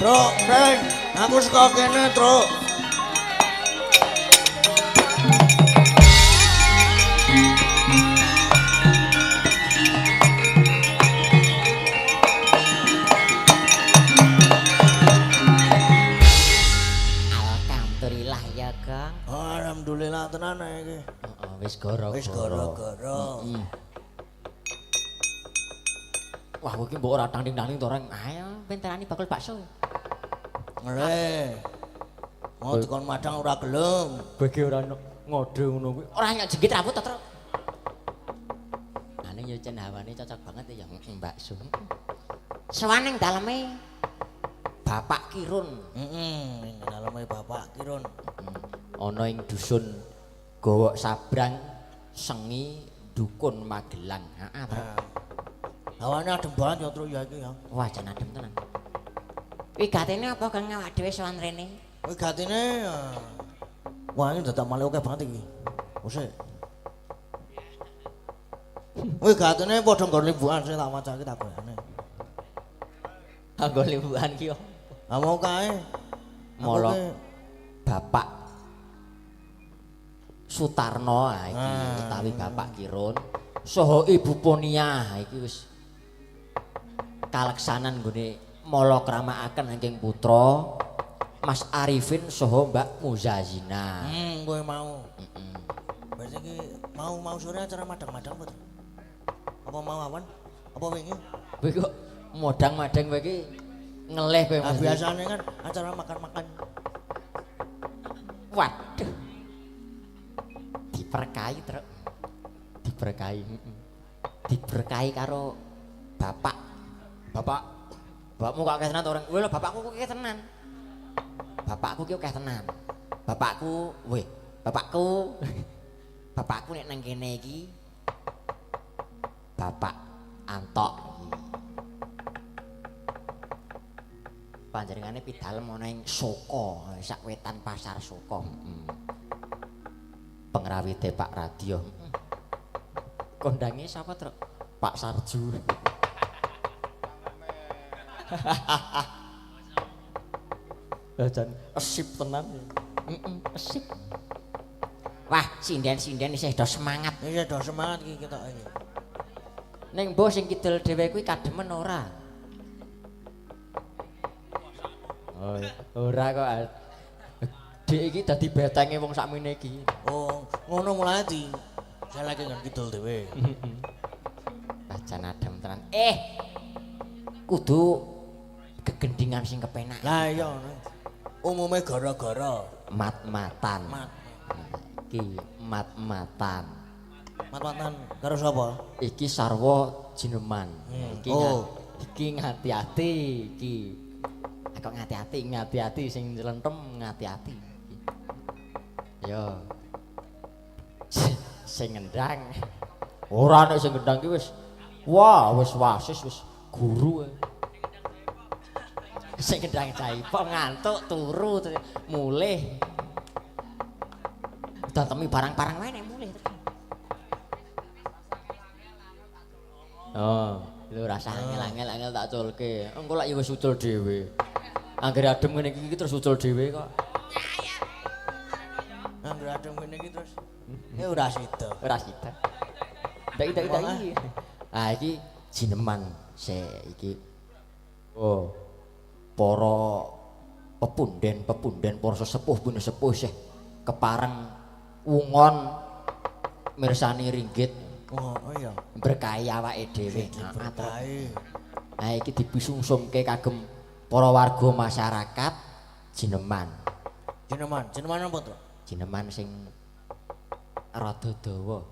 Truk, Breng, aku saka kene, Truk. Alhamdulillah ya, Kang. Alhamdulillah tenan iki. Heeh, wis gara-gara. Wis gara-gara. Wah, kowe iki mbok ora tanding-tanding to, Reng. Ayo, penterani bakul bakso. Ngre. Mau dikon madang ora gelem. Bagi ora ngode ngono kuwi. Ora nyok jengkit rambut to, Truk. Ane yo cen hawane cocok banget ya bakso. Sewaning daleme Bapak Kirun. Ning daleme Bapak Kirun. Ana ing dusun Gowok Sabrang, Sengi, Dukun Magelang. Heeh, Truk. Hawane adem banget ya, Truk ya iki ya. Wah, jan adem tenan. Wigatene apa Kang awak dhewe sowan rene? Wigatine wah ini dadak malih oke banget iki. Wis. Wigatine padha nggon limbukan sing tak macake tak goyane. Anggo limbukan ki yo. Ha mau kae. Molo Bapak Sutarno iki utawi Bapak Kirun saha Ibu Ponia iki wis kaleksanan nggone mala kramakaken angking putra Mas Arifin saha Mbak Muzazina. Kowe mau. Wis iki mau sore acara madang-madang apa? Apa mau awan? Apa wingi? Kowe kok modang-madang kowe iki ngeleh kowe. Biasane kan acara makan-makan. Waduh. Diberkahi, Truk. Diberkahi. Diberkahi karo Bapakmu kok akeh tenan to, Reng? Weh lho bapakku kok akeh tenan. Bapakku ki akeh tenan. Bapakku nek nang kene iki Bapak Antok. Panjenengane pidalem ana ing Soko, sak wetan pasar Soko. Pengrawite Pak Radio. Kondange sapa, Truk? Pak Sarju. Jan esip tenan. Esip. Wah, sinden-sinden isih do semangat. Iya do semangat iki ketok iki. Ning mbok sing kidul dhewe kuwi kademen ora? Oh, ora kok. Dik iki dadi betenge wong sakmene iki. Oh, ngono mulane di saya lagi nang kidul dhewe. Bacan adem tenan. Kudu kegendingan sing kepenak. Lah iya. Umume gara-gara mat-matan. Iki mat-matan. Mat-matan karo sapa? Iki sarwa jineman. Iki ngati-ati iki. Kok ngati-ati sing nyelentem ngati-ati. Yo. Sing ngendang. Ora nek sing ngendang ki wis wis wasis wis guru. Sing ngendang caipok ngantuk turu mulih. Datemi barang-barang wae nek mulih. Oh, lho rasa angel-angel tak culke. Engko lak ya wis ucul dhewe. Anggere adem ngene iki terus ucul dhewe kok. Anggere adem ngene iki terus. Ya ora sida. Ora sida. Ndak. Ah iki jineman iki. Oh. Para pepunden para sesepuh bune sepuh sih kepareng wungon mirsani ringgit. Oh iya. Berkahi awake dhewe. Berkahi. Nah iki dibisungsumke kagem para warga masyarakat jineman. Jineman apa to? Jineman sing rada dawa.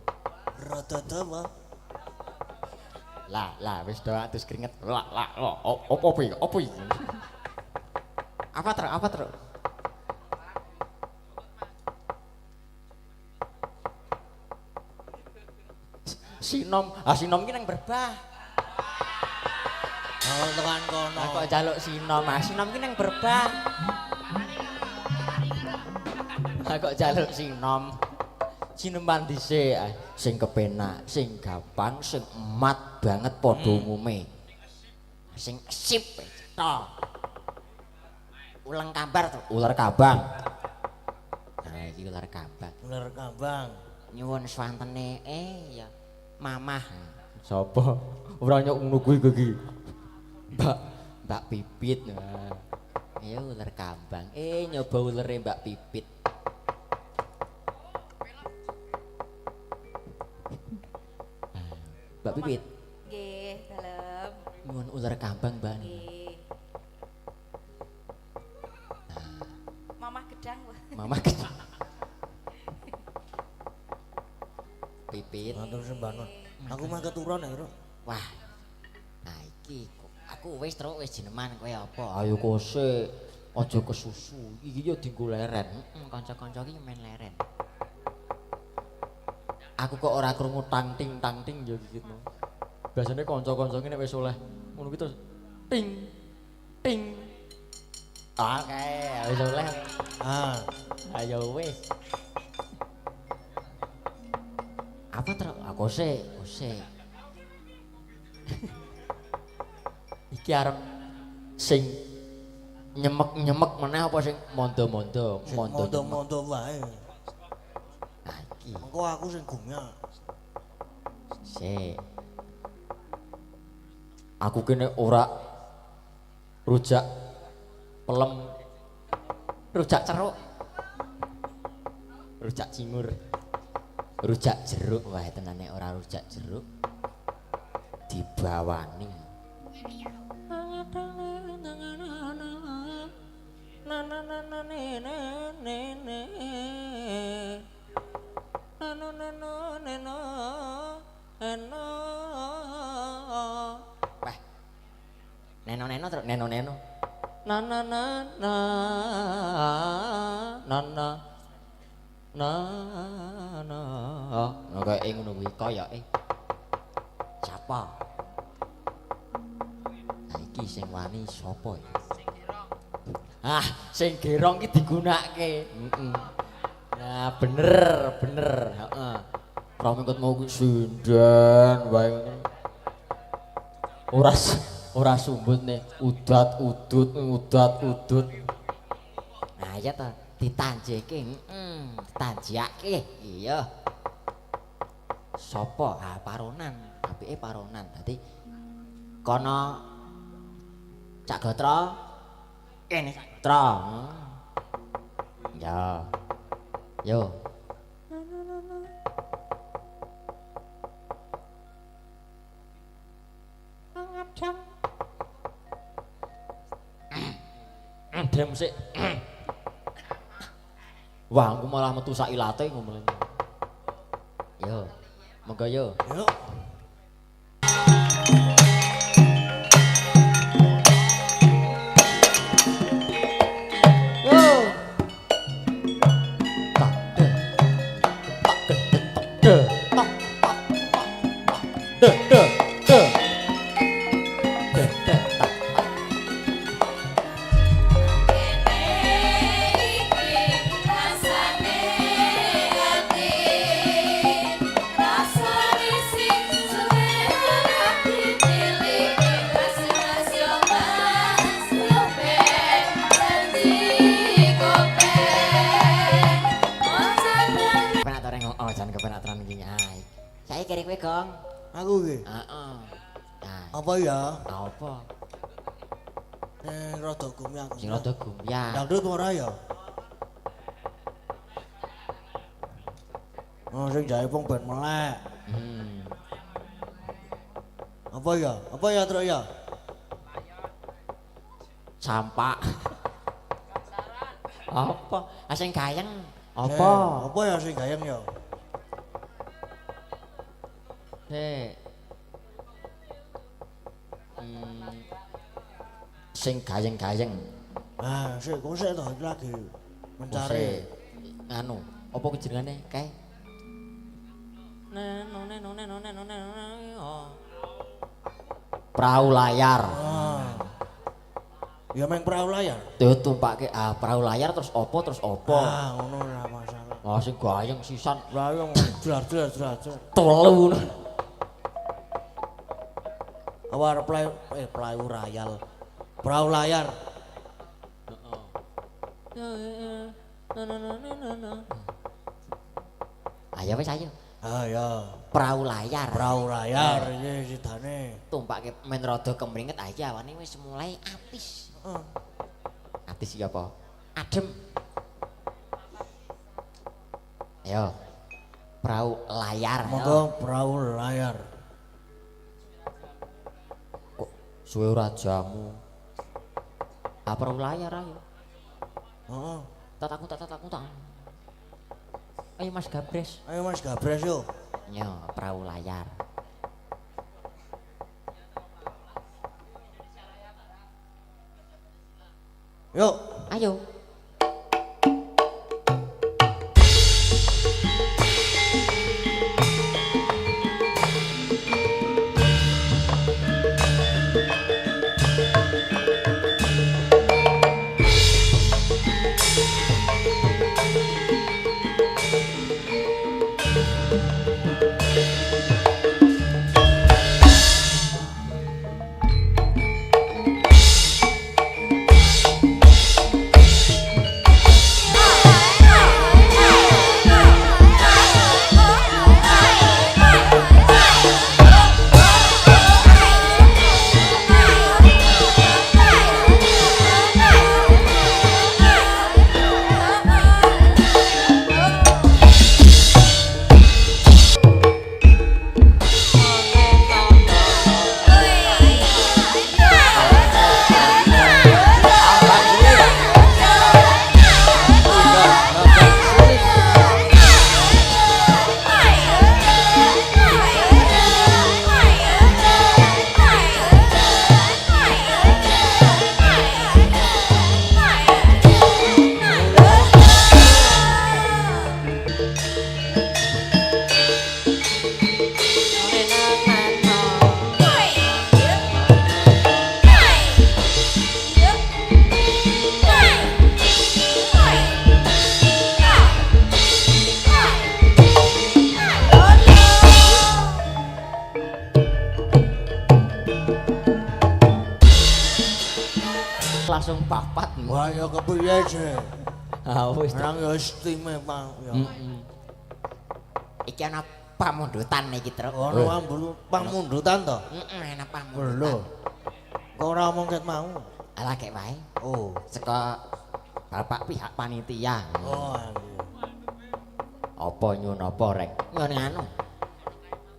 Rada dawa. Lah wis do atus keringet. Opo iki? Apa terus? Sinom ki nang berbah. Oh, tekan kono. Kok njaluk sinom? Sinom ki nang berbah. Kok njaluk sinom? Sineman dhisik sing kepenak, sing gampang, sing emat banget padha umume. Sing esip to. Uleng kambar to. Ular kabang. Nah, iki ular kabang. Ular kambang. Nyuwun swantene ya mamah. Sapa? Ora nyok ngono kuwi iki. Mbak Pipit. Nah. Ya ular kambang. Nyoba ulere Mbak Pipit. Mbak Pipit. Nggih, dalem. Nyuwun ular kambang, Mbak. Nggih. Mamah gedang, Bu. Mama Pipit. Matur sembah Nun. Aku mah keturun ya, Bro. Wah. Nah iki aku wis truk wis jeneman kowe apa? Ayo kose. Aja kesusu. Iki yo dienggo leren. Kanca-kanca iki main leren. Aku kok ora krungu tang-ting yo gitu. Biasane kanca-kanca iki nek wis oleh ngono ki terus ting ting. Oke, wis oleh. Ah, Ayo wis. Apa terus? Aku sih. Iki arep sing nyemek meneh apa sing mondo-mondo, mondo wae. Nah iki. Engko aku sing gumya. Sik. Aku kene ora rujak pelem, rujak ceruk, rujak cingur, rujak jeruk. Wah tenane ora rujak jeruk dibawani. Wah, neno terus neno. Na na na na na na na na. Kaya ngono kuwi koyoke. Siapa? Nah iki sing wani sapa ya? Ah, sing gerong ki digunakake. Nah, bener, heeh. Pramengkut mau ku sindan wae ngono. Ora sumbut nih, udat udut. Nah, ya ta ditanjeke, ditanjake. Iya. Sopo? Ah, paronan. Apike paronan. Dadi kono Cak Gotra. Kene Cak Gotra. Ya. Yo. Dem sik. Wah, aku malah metu sak ilate ngomong. Yo. Monggo yo. Yuk. Yo. Tak de. Tak de. Tak. De. De. De. De. De. Tak. Kepenataran iki nyai. Saya kira kowe, Gong. Aku iki. Heeh. Nah, Apa ya? apa? Rada gumya aku. Sing rada gumyah. Dangdut ora ya? Oh, sing jaipung ben melek. Apa ya? Apa ya, Truk ya? Campak. Apa? Sing gayeng. Apa? Apa ya sing gayeng ya? Sing gayeng-gayeng. Ah, sik kok sik to lagi mencari. Anu, apa jenengane kae? Perahu layar. Ah. Ya meng perahu layar. Tuh tumpake perahu layar terus apa? Ah, ngono ora masalah. Ah sing gayeng sisan. Layang jelas. Telu. Awar perahu rayal. Perahu layar. Ayo wis ayo. Ayo. Perahu layar. Perahu layar iki sidane. Tumpake men rada kemringet aja awane wis mulai atis. Heeh. Atis iki apa? Adem. Ayo. Perahu layar. Monggo perahu layar. Kok suwe ora jamu. Ah perahu layar ayo. Heeh. Tak. Ayo Mas Gabres. Ayo Mas Gabres yo. Yo, perahu layar. Yuk. Ayo. Langsung papat. Wah ya kepiye sih? Ah wis. Nang ya istimewa ya. Iki ana pamundutan iki, Truk. Ono ambul pamundutan to? Heeh, ana Lho. pamundutan. Kok ora omong ket mau? Alah kek wae. Oh. Saka bapak pihak panitia. Oh. Iya. Apa nyun apa rek? Ngene anu.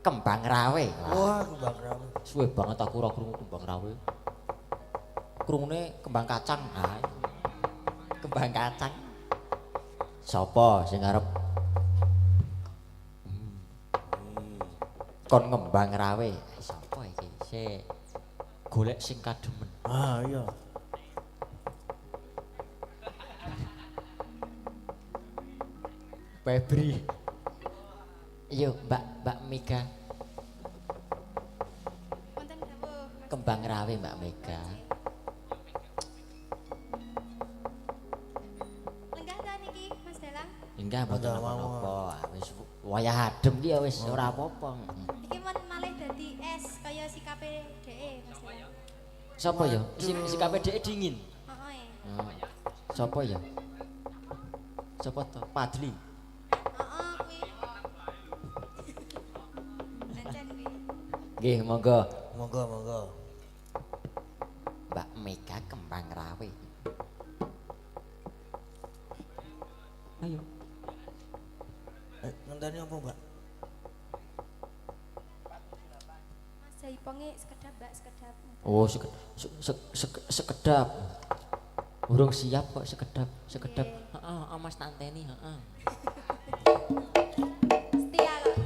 Kembang rawe. Wah, kembang rawe. Suwe banget aku ora krungu kembang rawe. Krungune kembang kacang. Ah. Kembang kacang. Sopo sing arep kon ngembang rawe? Sopo iki? Sik golek sing kademen. Ah iya. Febri. Yo, Mbak Mega. Wonten dawuh. Kembang rawe Mbak Mega. Lenggah ta niki Mas Dalang? Enggak mboten Enggak mau. napa-napa. Wis wayah adem ki ya wis ora apa-apa. Iki mon malih dadi es kaya sikape dheke Mas Dalang. Sopo ya? Sikape dhek dingin. Heeh. Sopo ya? Sopo to? Padli. Heeh kuwi. Ancen kuwi. Nggih, monggo. Monggo, monggo. Mbak Mega kembang rawe. Ayo. Ngenteni apa, Mbak? Mas Jaiponge sekedap, Mbak, sekedap. Oh, sekedap. Urung siap kok sekedap. Nggih. Heeh, Mas Tanteni, heeh. Setia kok.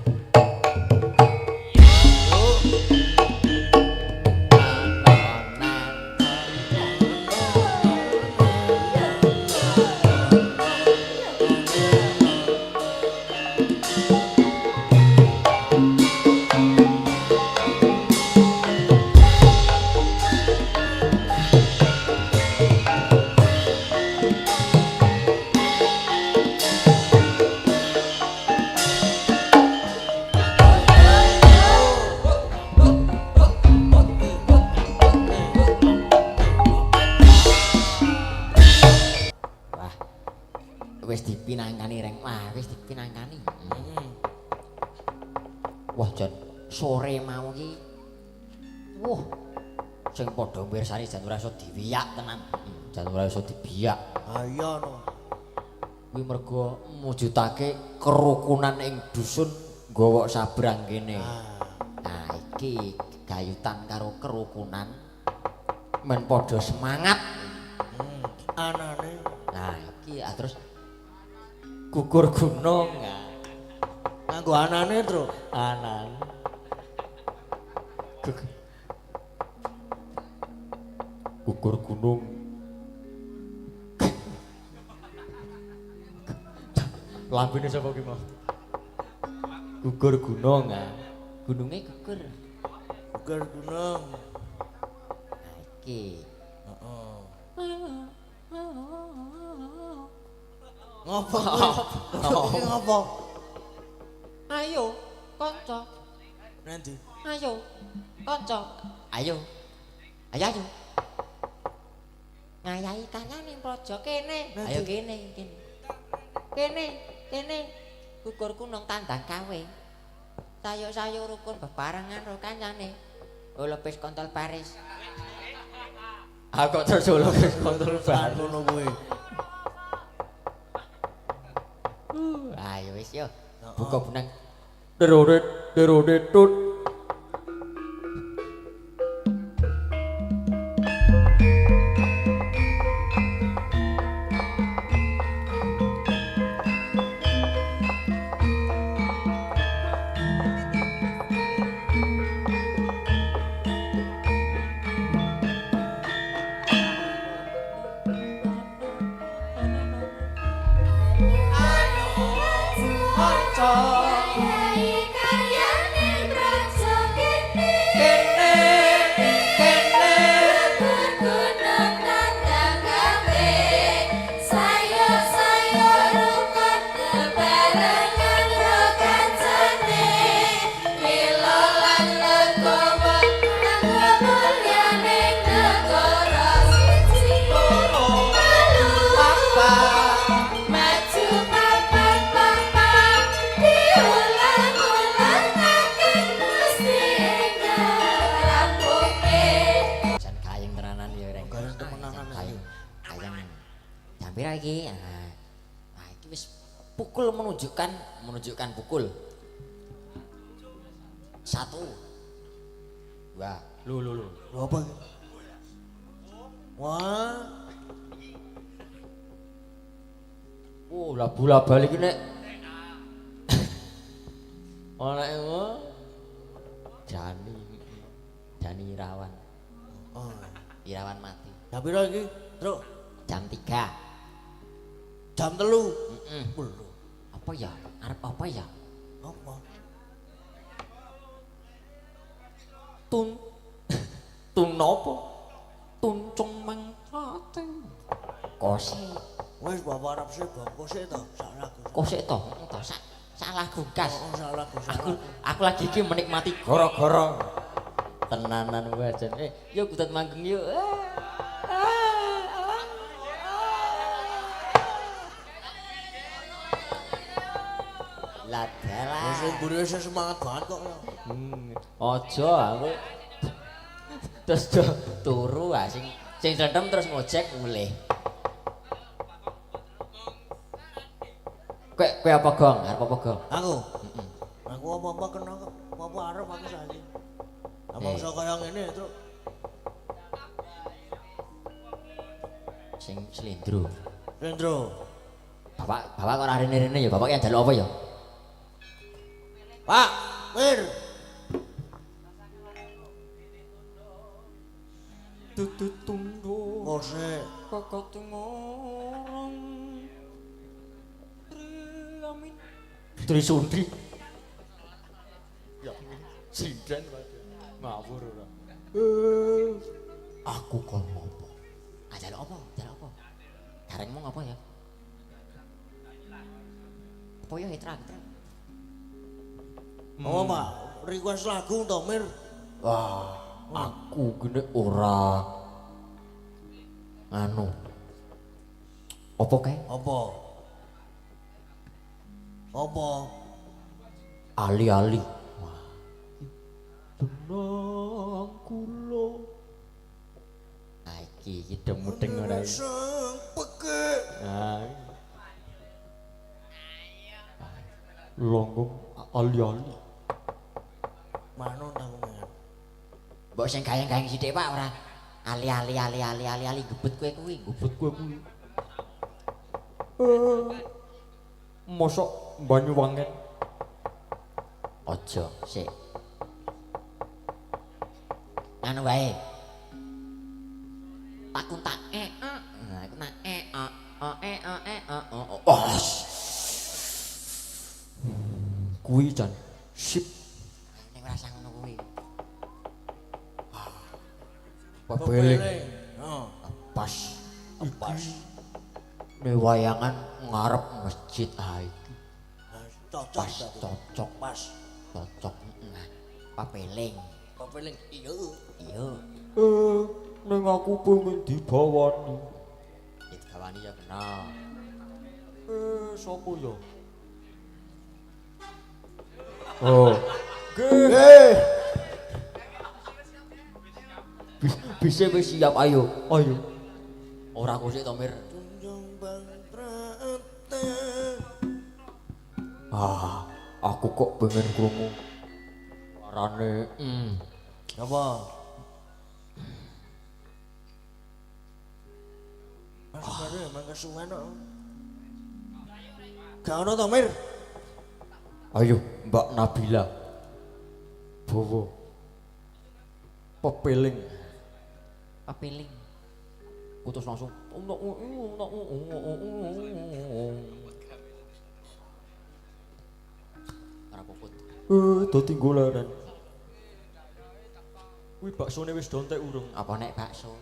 dipinangkani reng. Wah, wis dipinangkani. Heeh. Wah, jan sore mau iki. Wah. Sing padha mirsani jan ora iso diwiyak tenan. Jan ora iso dibiyak. Ah iya no. Kuwi mergo mujudake kerukunan ing dusun nggawa sabrang kene. Nah, iki gayutan karo kerukunan men padha semangat. Anane. Nah, iki terus gugur gunung. Nganggo anane, Tru. Anan. Gugur gunung. Lambene sapa ki mau? Gugur gunung. Gununge gugur. Gugur gunung. Nah, iki. Heeh. Ngopo kuwi? Iki ngopo? Ayo, kanca. Nanti. Ayo, kanca. Ayo. Ayo. Ngayahi kalian ning praja kene. Ayo kene. Kene. Gugur gunung tandang kawe. Sayo-sayo rukun bebarengan karo kancane. Lepis kontol baris. Aku terus lepis kontol baris. Ngono kuwi. Ayo wis yo. Buka benang. Derodet tut. Menunjukkan pukul 1 2 lu Apa? Wah. Oh, lah bola balik nek ana Jani Irawan. Oh. Irawan mati. Jam piro iki, Truk? Jam 3. Jam 3. Heeh. Apa ya? Arep apa ya? Apa? Tun nopo? Tuncung mangkate. Kose. Wis bapak arep sik bangko sik to, sak lagu. Kose to, sak lagu gas. Oh, sak lagu. Aku lagi iki menikmati goro-goro. Tenanan wajan. Yuk kudat manggung yuk. Ladalah. Wis mburi semangat banget kok. Aja aku. Terus turu sing cendem terus ngojek mulih. Kowe apa gong? Arep apa gong? Aku. Aku apa-apa kena kok. Apa arep aku saiki. Apa iso kaya ngene, Truk? Sing slendro. Rendro. Bapak kok ora rene-rene ya, bapak yang njaluk apa ya? Pak, Mir. Tutut tundo. Kose. Kakak ngorong. Amin. Trisundri. Ya, sindan wae. Ngawur ora. Aku kok ngopo? Ajaluk apa? Gareng mau ngapa ya? Apa ya hitra? Oh, Pak, request lagu to, Mir. Wah, aku gini ora anu. Apa kae? Apa? Apa? Ali-ali. Wah. Benang kula. Nah iki mudeng ora. Sang pekek. Nah. Longgong ali-ali. Manon ta wong. Mbok sing gayeng-gayeng sithik Pak ora. Ali gebet kowe kuwi. Mosok Banyuwangen. Aja sik. Anu wae. Takun tak nah iku nak kuwi jan sip. Ning rasa ngono kuwi. Pepeling. Pas. Nih wayangan ngarep masjid iki. Cocok. Nah, pepeling. Pepeling iya. Ning aku pengen dibawani. Ya digawani ya kenal. Sopo ya? Oh. Bisa wis siap ayo. Ora aku sik to Mir. Aku kok pengen krungu. Arane Apa? Baru emang kesuwen kok. Gak ono to Mir? Ayo Mbak Nabila. Bawa. Pepeling. Putus langsung. Ora kokut. Dadi golaran. Kuwi baksone wis dontek urung. Apa nek bakso?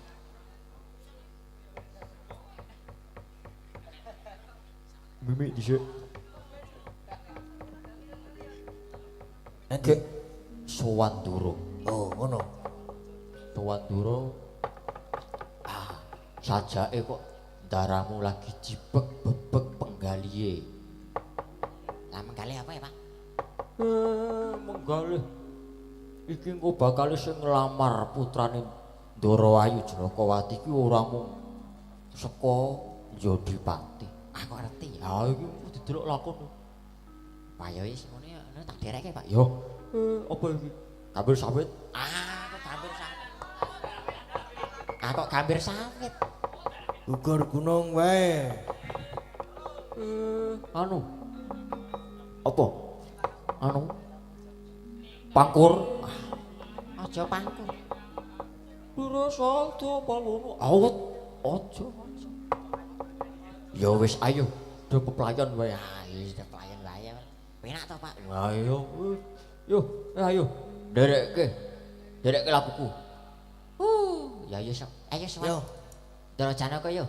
Mimik dhisik. Nek sowan durung. Oh, ngono. Sowan durung. Sajake kok daramu lagi bebek penggalihe. Lah menggalih apa ya, Pak? Menggalih. Iki engko bakal sing nglamar putrane Ndara Ayu Jrakawati ki ora mung saka Jodipati. Aku ngerti. Ha iki kudu delok lakon. Pak yo wis ngono ya, tak dereke, Pak. Yo. Apa iki? Gambir sawit. Kok gambir sawit. Kok gambir sawit. Gugur gunung wae. Anu. Apa? Anu. Pangkur. Aja pangkur. Loro saldo palono. Awet. Aja. Ya wis ayo. Do peplayon wae. Wis peplayon wae. Penak to, Pak? Ayo. Yo, ayo. Derekke lakuku. Ya yo sok. Ayo sok. Yo. Ndara Janaka yo.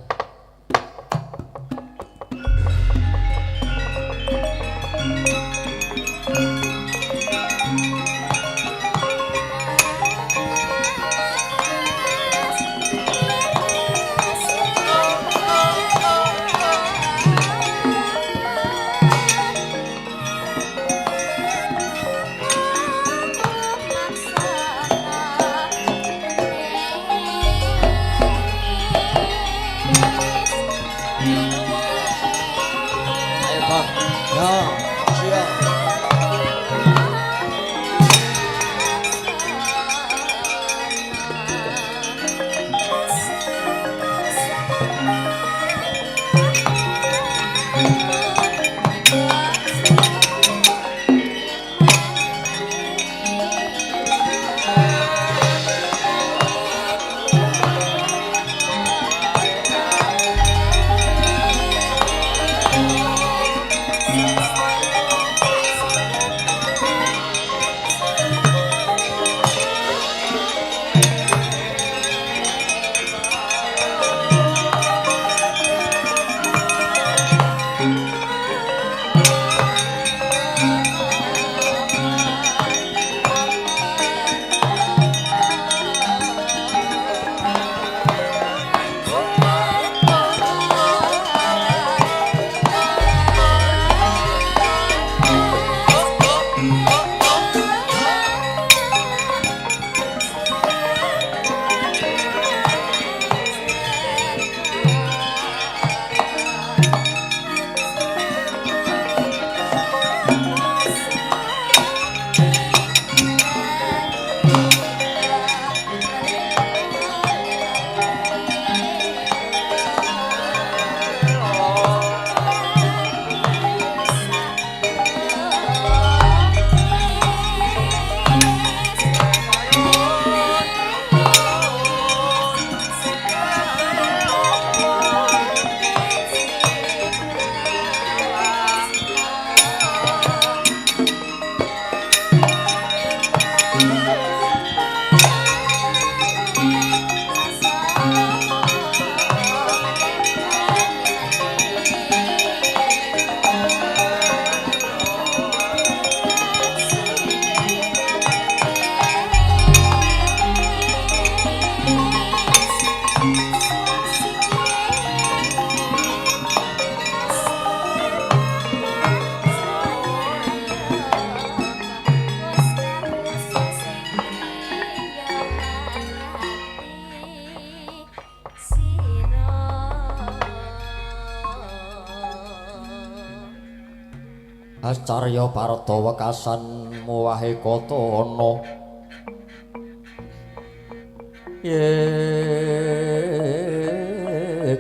Ascarya parta wekasan muwahe katana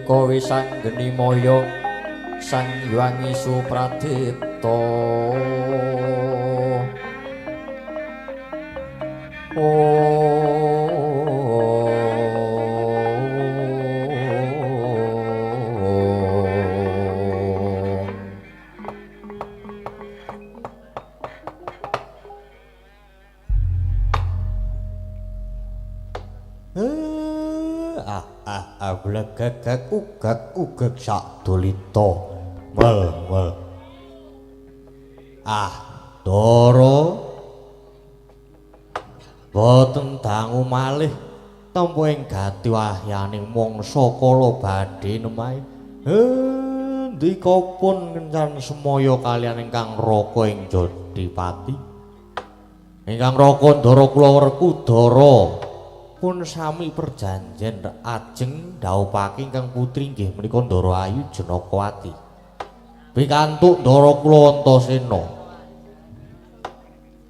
kowe sanggeni maya sang Hyang Supradipta Blegegek ugek sak dolita mel Dara boten dangu malih tampa ing gati wahyaning mangsa kala badhe nemahe ndikapun kencan semaya kaliyan ingkang raka ing Jodipati ingkang raka Ndara kula Werkudara pun sami perjanjian ajeng ndhawuhake ingkang putri nggih menika Ndara Ayu Janakawati pikantuk Ndara kula Antasena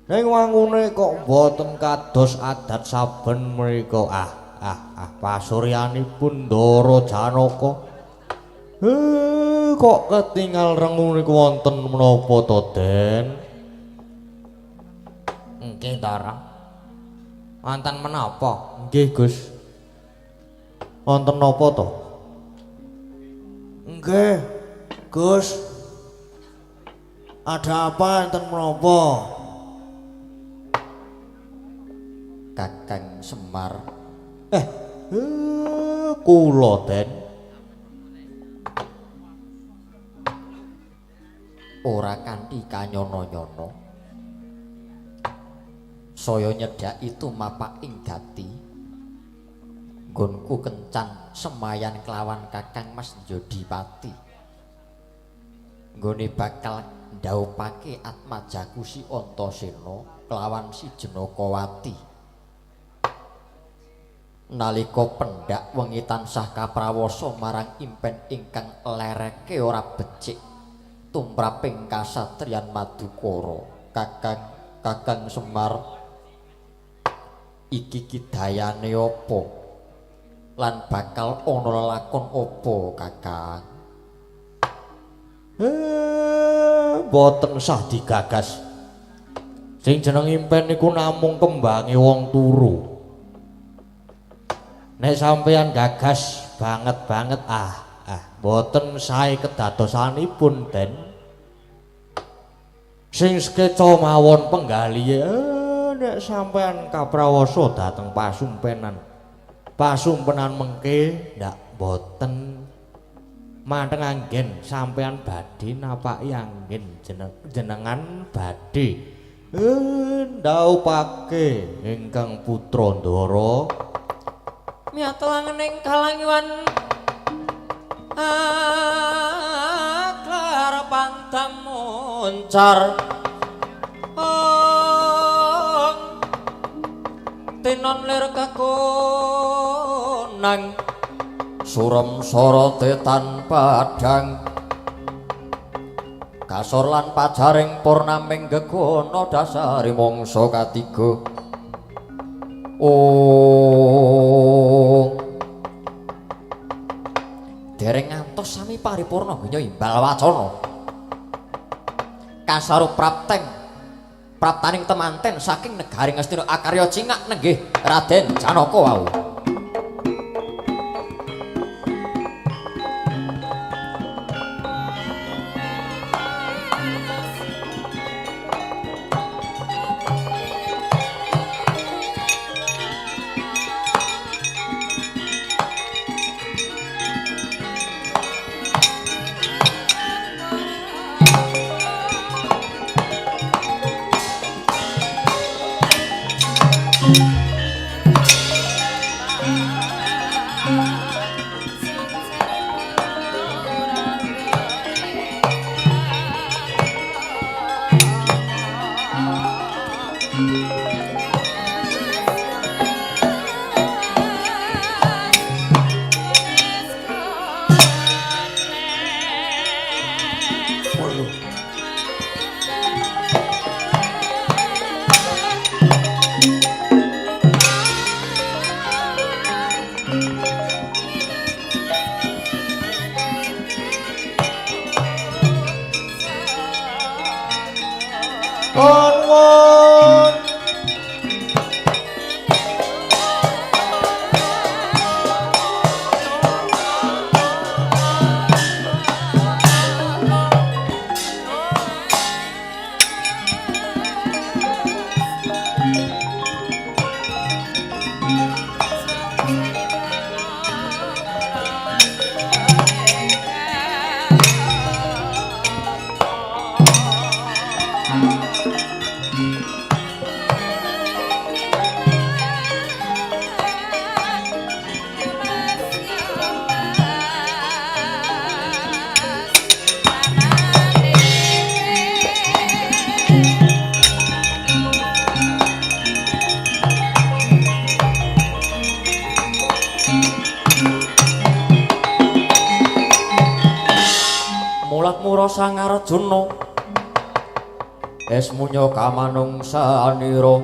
ning wangune kok boten kados adat saben menika pasuryanipun Ndara Janaka kok ketingal rengu niku wonten menapa to Den nggih Ndara wonten menapa? Nggih, Gus. Wonten napa to? Nggih, Gus. Ada apa enten menapa? Kakang Semar. Kula, Den. Ora kanthi kanyono-nyono. Saya nyedhaki tumapak ing gati nggonku kencan semayan kelawan Kakang Mas Jodipati nggone bakal ndhawuhake atmajaku si Antasena kelawan si Janakawati nalika pendhak wengi tansah kaprawasa marang impen ingkang lereke ora becik tumraping kasatriyan Madukara Kakang Semar iki kidayane apa lan bakal ana lelakon apa Kakang boten sah digagas sing jeneng impen niku namung kembange wong turu nek sampeyan gagas banget boten sae kedadosanipun Den sing sekeca mawon penggalihe nek sampean kaprawasa dhateng pasumpenan mengke ndak boten manteng anggen sampean badhe napaki anggen jenengan badhe ndhawuhake ingkang putra Ndara miatelangening kalangiwan klarepan tamuncar tinon lir kakunang surem sorote tanpa padhang kasor lan pajaring purnaming gegana dasari mangsa katiga dereng ngantos sami paripurna genya imbal wacana kasarup praptaning temanten saking negari Ngastina akarya cingak nenggih Raden Janaka wau Pamura Sang Arjuna esmunya kamanungsanira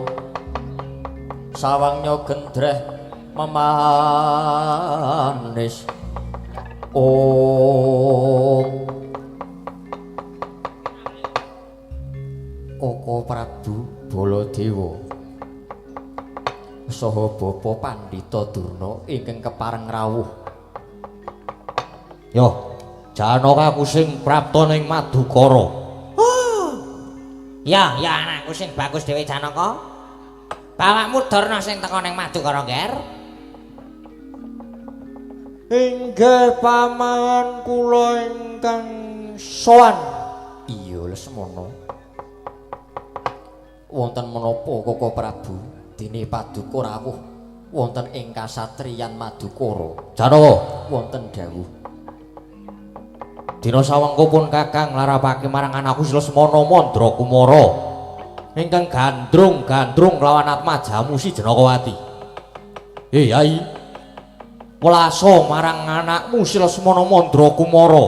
sawangnya gendreh memanis Om Koko Prabu Baladewa saha Bapa Pandhita Durna ingkang kepareng rawuh. Yo, Janaka sing prapta ning Madukara. Ya, ya anakku sing bagus dhewe Janaka. Bapakmu Durna sing teka ning Madukara, Nger. Inggih paman kula ingkang sowan. Iya Lesmana. Wonten menapa Koko Prabu dene Paduka rawuh wonten ing kasatriyan Madukara? Janaka, Wonten dawuh. dina sawengku pun Kakang larapake marang anakku Lesmana Mandra Kumara ingkang gandrung-gandrung lawan Atmajamu si Janakawati. Yai, welaso marang anakmu si Lesmana Mandra Kumara.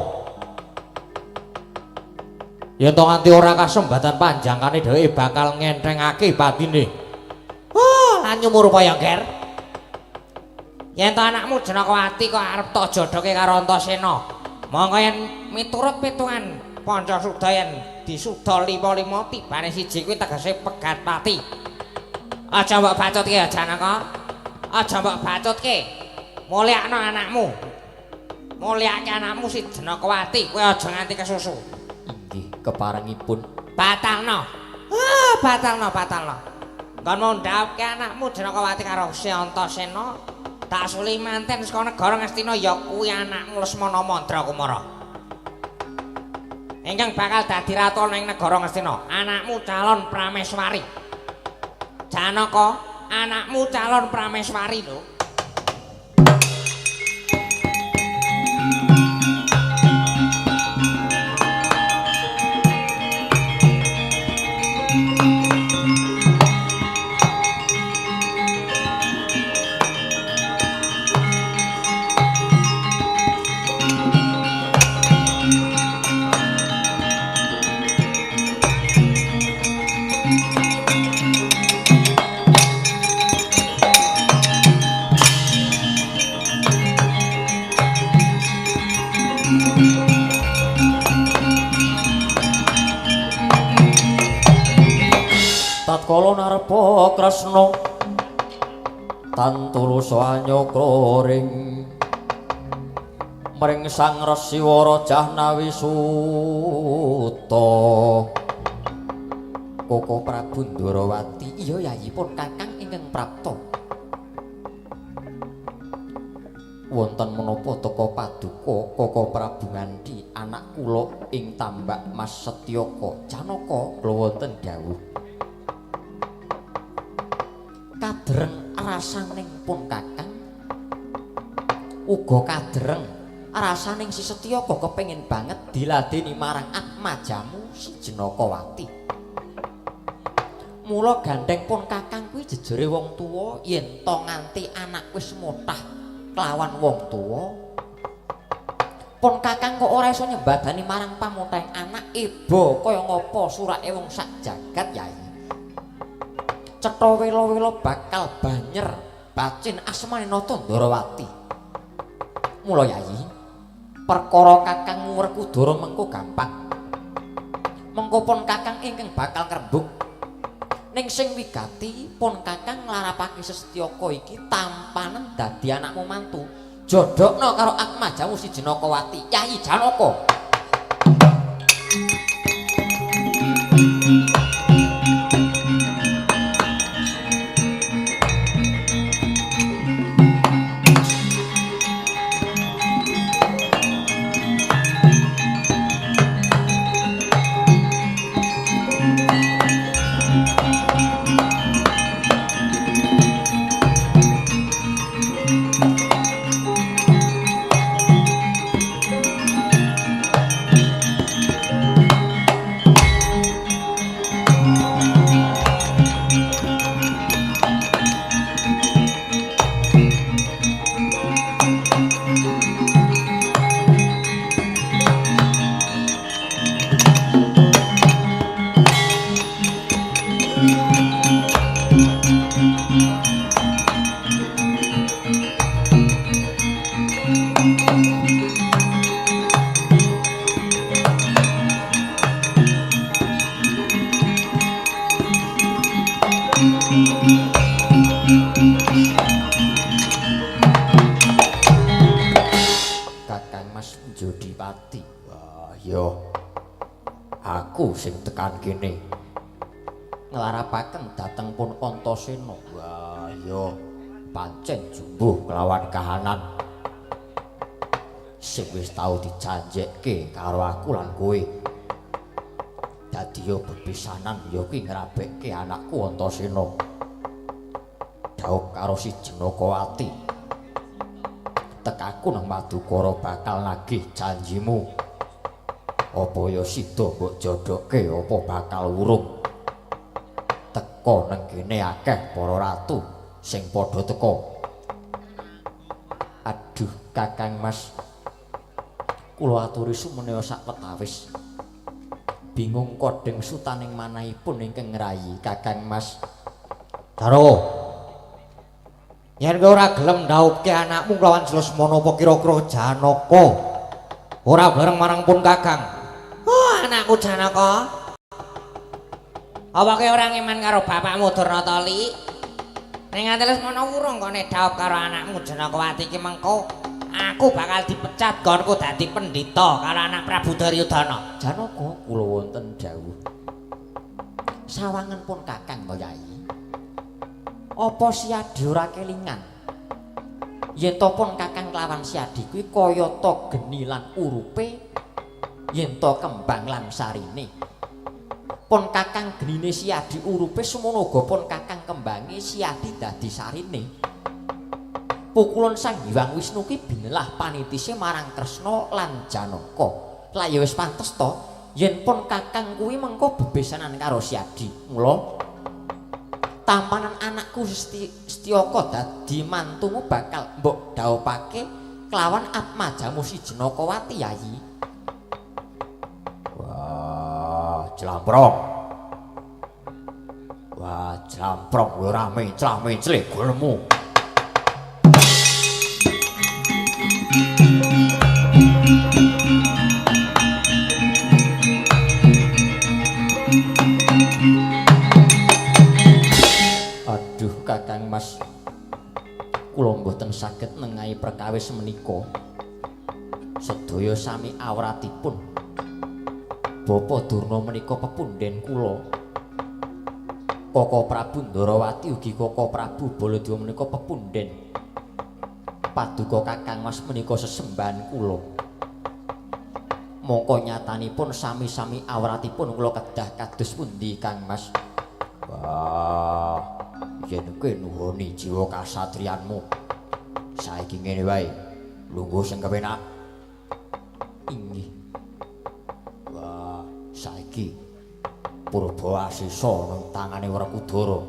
Yen to nganti ora kasembatan panjangkane dheweke bakal ngenthengake patine. Lan nyumur apa ya, Nger? Yen to anakmu Janakawati kok arep tok jodhoke karo Antasena. Monggo yen miturut pitungan Pancasudha yen disuda 5-5 tibane siji kuwi tegese pegat pati. Aja mbok bacutke ya Janaka. Aja mbok bacutke. Mulyakno anakmu. Mulyake anakmu si Janakawati, kowe aja nganti kesusu. Inggih, keparengipun. Batalno. Batalno. Kon mau ndhawuhke anakmu Janakawati karo Si Antasena, tak suli manten saka negara Ngastina ya kuwi anakmu Lesmana Mandra Kumara. Ingkang bakal dadi ratu ning negara Ngastina, anakmu calon prameswari. Janaka, anakmu calon prameswari lho. Tatkala narepa Kresna tantulusa anyakra ring mring Sang Resiwara Jahnawi Suta. Koko Prabu Ndarawati, iya yayipun Kakang ingkang prapta. Wonten menapa teka paduka Koko Prabu ngandhi anak kula ing tambak Mas Setyaka Janaka kula wonten dawuh. Kadreng rasaning pun Kakang uga kadreng rasaning si Setyaka kepengin banget diladeni marang Atmajamu si Janakawati. Mula gandeng pun Kakang kuwi jejere wong tuwa yen to nganti anak wis motah kelawan wong tuwa pun Kakang kok ora iso nyembadani marang pamotahing anak iba kaya ngapa surake wong sak jagat Yai. Cetha wela-wela bakal banyer bacin asmane Nata Ndarawati. Mula Yai, perkara Kakang Werkudara mengko gampang. Mengko pun Kakang ingkang bakal ngrembug. Ning sing wigati pun Kakang nglarapake Setyaka iki tampanen dadi anakmu mantu. Jodhokno karo Atmajamu si Janakawati, Yai Janaka. Adipati. Wah, yo. Aku sing tekan kene. Nglarapaken dhateng pun Antasena. Wah, yo. Pancen jumbuh kelawan kahanan. Sing wis tau dijanjekke karo aku lan kowe. Dadi yo bepisanan yo ki ngrabekke anakku Antasena. Daup karo si Jenakawati. Tekaku nang Madukara bakal nagih janjimu. Apa ya sida mbok jodhoke apa bakal urung? Teka nang kene akeh para ratu sing padha teka. Aduh Kakang Mas. Kula aturi sumenewa sak wetawis. Bingung kodeng sutaning manahipun ingkang ngrayi Kakang Mas. Daro. Yen kowe ora gelem ndhauphke anakmu kelawan Lesmana apa kira-kira Janaka. Ora bareng marang pun Kakang. Oh, anakku Janaka. Apa kowe ora ngeman karo bapakmu Durna Li? Ning ati Lesmana urung kok nek dhaup karo anakmu Janakawati iki mengko aku bakal dipecat gonku dadi pendhita karo anak Prabu Duryudana. Janaka kula wonten dawuh. Sawangen pun Kakang Yai. Apa Siadi ora kelingan? Yen to pun Kakang lawan Siadi kuwi kayata geni lan urupe, yen to kembang lan sarine. Pun Kakang genine Siadi urupe semono uga pun Kakang kembange Siadi dadi sarine. Pukulan Sang Hyang Wisnu ki binelah panitise marang Kresna lan Janaka. Lah ya wis pantes to yen pun Kakang kuwi mengko bebesanan karo Siadi. Mula tampanan anakku Setyaka dadi mantumu bakal mbok dhauphake kelawan atmajamu si Jenakawati Yayi. Wah, jlamprong. Wah, jlamprong kowe ora menclah-menclih golmu. Aduh Kakang Mas, kula mboten saged nengahi perkawis menika. Sedaya sami awratipun. Bapa Durna menika pepunden kula. Kaka Prabu Ndarawati ugi Kaka Prabu Baladewa menika pepunden. Paduka Kakang Mas menika sesembahan kula. Mongko nyatanipun sami-sami awratipun kula kedah kados pundi Kang Mas? Wah, yen kowe nuhoni jiwa kasatriyanmu, saiki ngene wae, lungguh sing kepenak. Inggih. Wah, saiki Purbawasisa nang tangane Werkudara.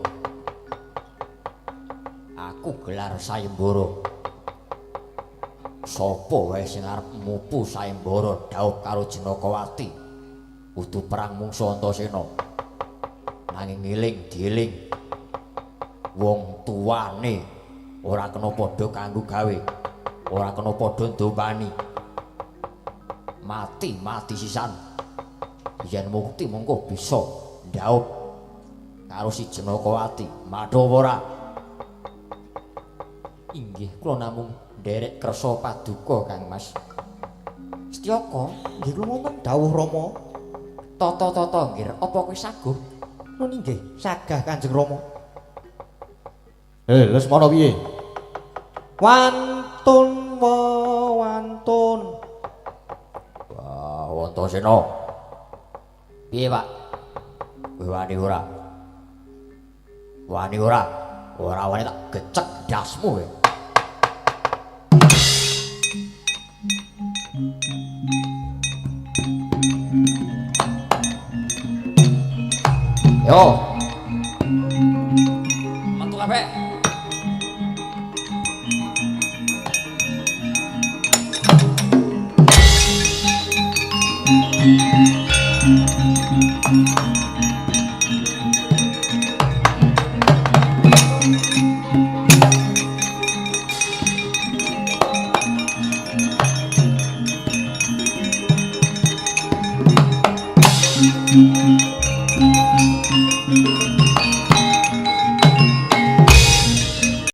Aku gelar Sayembara. Sapa wae sing arep mupu sayembara dhaup karo Jenakawati kudu perang mungsuh Antasena. Nanging eling-dieling wong tuwane ora kena padha kanggo gawe, ora kena padha ndompani. Mati sisan. Yen mukti mengko bisa dhaup karo si Jenakawati. Madha ora? Inggih, kula namung derek kersa paduka Kang Mas. Setyaka, Nggih kula wonten dawuh Rama. tata-tata nggih, apa kowe saguh? Nun inggih, sagah Kanjeng Rama. Lesmana piye? Wantun wantun. Wah, Antasena. Piye, Pak? Kowe wani ora? Wani ora? Ora wani tak gecek dasmu kowe. Yo. Metu kabeh.